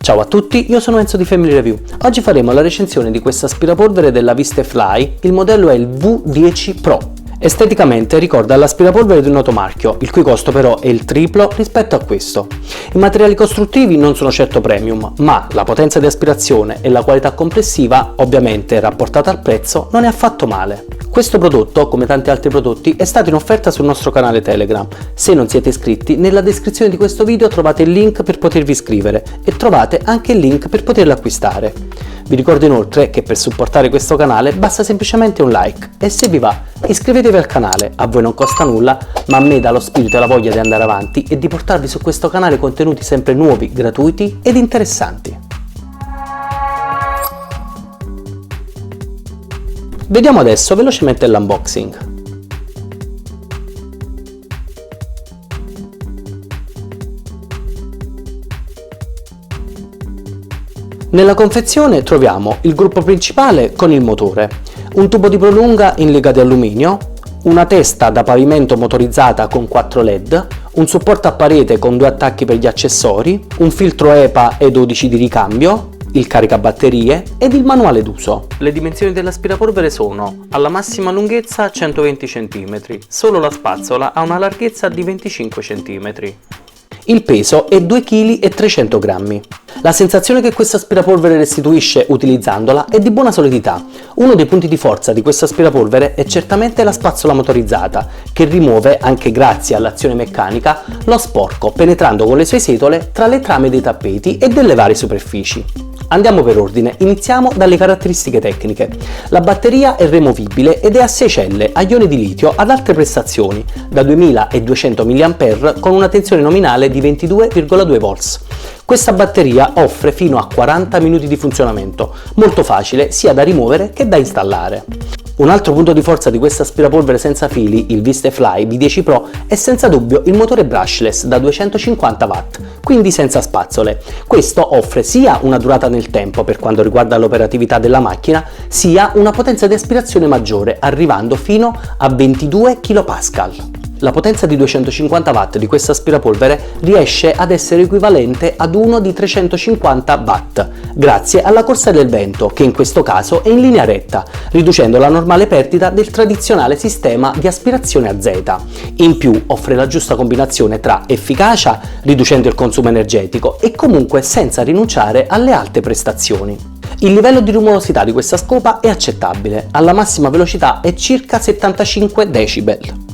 Ciao a tutti, io sono Enzo di Family Review. Oggi faremo la recensione di questo aspirapolvere della Vistefly, il modello è il V10 Pro. Esteticamente ricorda l'aspirapolvere di un noto marchio, il cui costo però è il triplo rispetto a questo. I materiali costruttivi non sono certo premium, ma la potenza di aspirazione e la qualità complessiva, ovviamente rapportata al prezzo, non è affatto male. Questo prodotto, come tanti altri prodotti, è stato in offerta sul nostro canale Telegram. Se non siete iscritti, nella descrizione di questo video trovate il link per potervi iscrivere e trovate anche il link per poterlo acquistare. Vi ricordo inoltre che per supportare questo canale basta semplicemente un like e se vi va iscrivetevi al canale, a voi non costa nulla, ma a me dà lo spirito e la voglia di andare avanti e di portarvi su questo canale contenuti sempre nuovi, gratuiti ed interessanti. Vediamo adesso velocemente l'unboxing. Nella confezione troviamo il gruppo principale con il motore, un tubo di prolunga in lega di alluminio, una testa da pavimento motorizzata con 4 LED, un supporto a parete con 2 attacchi per gli accessori, un filtro EPA e 12 di ricambio, il caricabatterie ed il manuale d'uso. Le dimensioni dell'aspirapolvere sono: alla massima lunghezza 120 cm, solo la spazzola ha una larghezza di 25 cm. Il peso è 2,3 kg. La sensazione che questo aspirapolvere restituisce utilizzandola è di buona solidità. Uno dei punti di forza di questo aspirapolvere è certamente la spazzola motorizzata, che rimuove, anche grazie all'azione meccanica, lo sporco, penetrando con le sue setole tra le trame dei tappeti e delle varie superfici. Andiamo per ordine, iniziamo dalle caratteristiche tecniche. La batteria è removibile ed è a 6 celle a ione di litio ad alte prestazioni, da 2200 mAh con una tensione nominale di 22,2 volts. Questa batteria offre fino a 40 minuti di funzionamento, molto facile sia da rimuovere che da installare. Un altro punto di forza di questo aspirapolvere senza fili, il Vistefly V10 Pro, è senza dubbio il motore brushless da 250 watt, quindi senza spazzole. Questo offre sia una durata nel tempo per quanto riguarda l'operatività della macchina, sia una potenza di aspirazione maggiore, arrivando fino a 22 kPa. La potenza di 250 watt di questo aspirapolvere riesce ad essere equivalente ad uno di 350 watt, grazie alla corsa del vento, che in questo caso è in linea retta, riducendo la normale perdita del tradizionale sistema di aspirazione a Z. In più offre la giusta combinazione tra efficacia, riducendo il consumo energetico, e comunque senza rinunciare alle alte prestazioni. Il livello di rumorosità di questa scopa è accettabile, alla massima velocità è circa 75 decibel.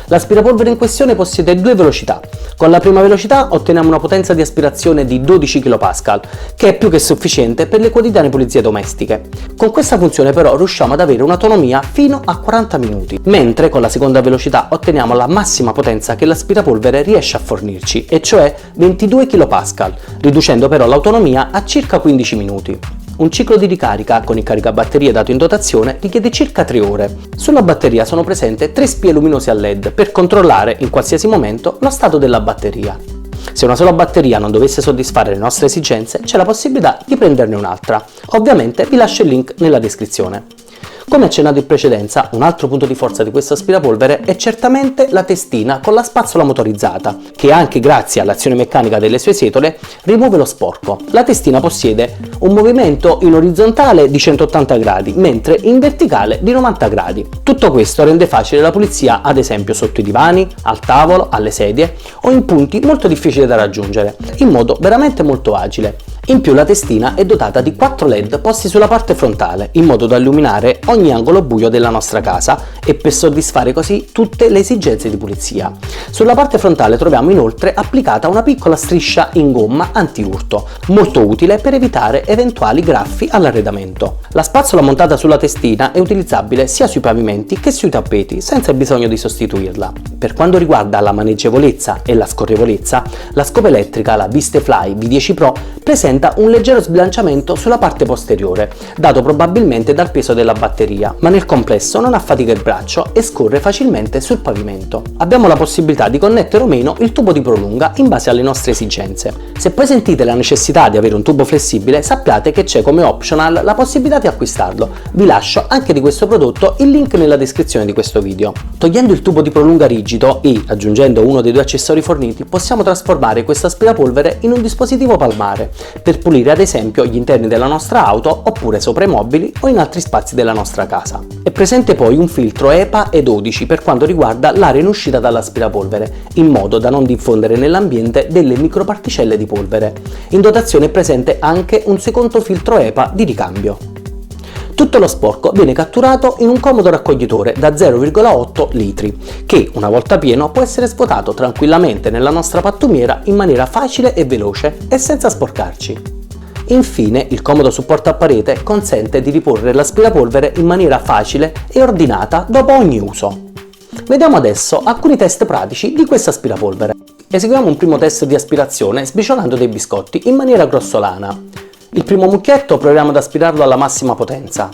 L'aspirapolvere in questione possiede 2 velocità. Con la prima velocità otteniamo una potenza di aspirazione di 12 kPa, che è più che sufficiente per le quotidiane pulizie domestiche. Con questa funzione però riusciamo ad avere un'autonomia fino a 40 minuti, mentre con la seconda velocità otteniamo la massima potenza che l'aspirapolvere riesce a fornirci, e cioè 22 kPa, riducendo però l'autonomia a circa 15 minuti. Un ciclo di ricarica con il caricabatterie dato in dotazione richiede circa 3 ore. Sulla batteria sono presenti 3 spie luminose a LED per controllare in qualsiasi momento lo stato della batteria. Se una sola batteria non dovesse soddisfare le nostre esigenze, c'è la possibilità di prenderne un'altra. Ovviamente vi lascio il link nella descrizione. Come accennato in precedenza, un altro punto di forza di questo aspirapolvere è certamente la testina con la spazzola motorizzata, che anche grazie all'azione meccanica delle sue setole rimuove lo sporco. La testina possiede un movimento in orizzontale di 180 gradi, mentre in verticale di 90 gradi. Tutto questo rende facile la pulizia, ad esempio sotto i divani, al tavolo, alle sedie o in punti molto difficili da raggiungere, in modo veramente molto agile. In più la testina è dotata di 4 LED posti sulla parte frontale, in modo da illuminare ogni angolo buio della nostra casa e per soddisfare così tutte le esigenze di pulizia. Sulla parte frontale troviamo inoltre applicata una piccola striscia in gomma anti-urto, molto utile per evitare eventuali graffi all'arredamento. La spazzola montata sulla testina è utilizzabile sia sui pavimenti che sui tappeti, senza bisogno di sostituirla. Per quanto riguarda la maneggevolezza e la scorrevolezza, la scopa elettrica, la Vistefly V10 Pro, presenta un leggero sbilanciamento sulla parte posteriore, dato probabilmente dal peso della batteria, ma nel complesso non affatica il braccio e scorre facilmente sul pavimento. Abbiamo la possibilità di connettere o meno il tubo di prolunga in base alle nostre esigenze. Se poi sentite la necessità di avere un tubo flessibile, sappiate che c'è come optional la possibilità di acquistarlo. Vi lascio anche di questo prodotto il link nella descrizione di questo video. Togliendo il tubo di prolunga rigido e aggiungendo uno dei 2 accessori forniti, possiamo trasformare questo aspirapolvere in un dispositivo palmare. per pulire ad esempio gli interni della nostra auto oppure sopra i mobili o in altri spazi della nostra casa. È presente poi un filtro EPA E12 per quanto riguarda l'aria in uscita dall'aspirapolvere, in modo da non diffondere nell'ambiente delle microparticelle di polvere. In dotazione è presente anche un secondo filtro EPA di ricambio. Tutto lo sporco viene catturato in un comodo raccoglitore da 0,8 litri, che una volta pieno può essere svuotato tranquillamente nella nostra pattumiera in maniera facile e veloce e senza sporcarci. Infine, il comodo supporto a parete consente di riporre l'aspirapolvere in maniera facile e ordinata dopo ogni uso. Vediamo adesso alcuni test pratici di questo aspirapolvere. Eseguiamo un primo test di aspirazione sbriciolando dei biscotti in maniera grossolana. Il primo mucchietto proviamo ad aspirarlo alla massima potenza.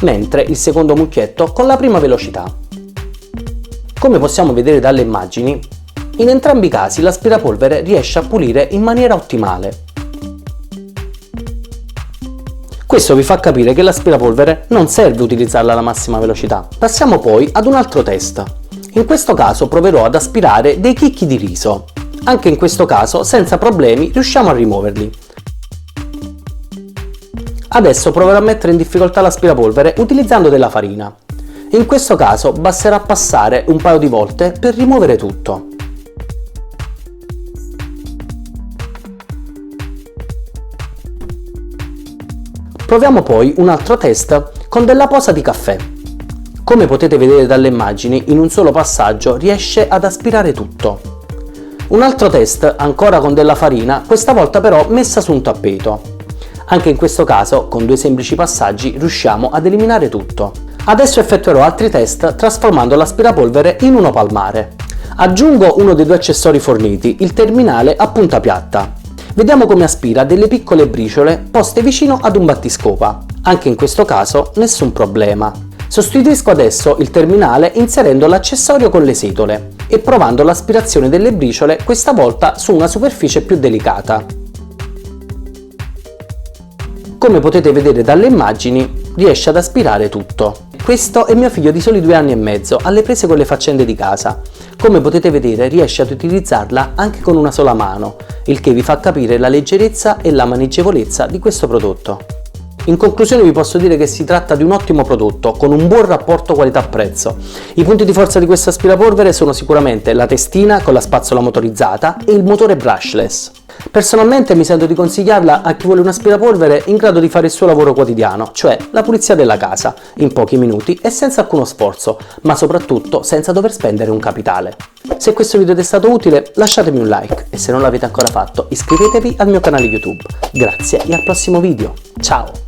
Mentre il secondo mucchietto con la prima velocità. Come possiamo vedere dalle immagini, in entrambi i casi l'aspirapolvere riesce a pulire in maniera ottimale. Questo vi fa capire che l'aspirapolvere non serve utilizzarla alla massima velocità. Passiamo poi ad un altro test. In questo caso proverò ad aspirare dei chicchi di riso. Anche in questo caso senza problemi riusciamo a rimuoverli. Adesso proverò a mettere in difficoltà l'aspirapolvere utilizzando della farina. In questo caso basterà passare un paio di volte per rimuovere tutto. Proviamo poi un altro test con della posa di caffè. Come potete vedere dalle immagini, in un solo passaggio riesce ad aspirare tutto. Un altro test ancora con della farina, questa volta però messa su un tappeto. Anche in questo caso, con 2 semplici passaggi, riusciamo ad eliminare tutto. Adesso effettuerò altri test trasformando l'aspirapolvere in uno palmare. Aggiungo uno dei 2 accessori forniti, il terminale a punta piatta. Vediamo come aspira delle piccole briciole poste vicino ad un battiscopa. Anche in questo caso nessun problema. Sostituisco adesso il terminale inserendo l'accessorio con le setole e provando l'aspirazione delle briciole, questa volta su una superficie più delicata. Come potete vedere dalle immagini, riesce ad aspirare tutto. Questo è mio figlio di soli 2 anni e mezzo, alle prese con le faccende di casa. Come potete vedere riesce ad utilizzarla anche con una sola mano, il che vi fa capire la leggerezza e la maneggevolezza di questo prodotto. In conclusione vi posso dire che si tratta di un ottimo prodotto con un buon rapporto qualità-prezzo. I punti di forza di questo aspirapolvere sono sicuramente la testina con la spazzola motorizzata e il motore brushless. Personalmente mi sento di consigliarla a chi vuole un aspirapolvere in grado di fare il suo lavoro quotidiano, cioè la pulizia della casa, in pochi minuti e senza alcuno sforzo, ma soprattutto senza dover spendere un capitale. Se questo video ti è stato utile lasciatemi un like e se non l'avete ancora fatto iscrivetevi al mio canale YouTube. Grazie e al prossimo video. Ciao!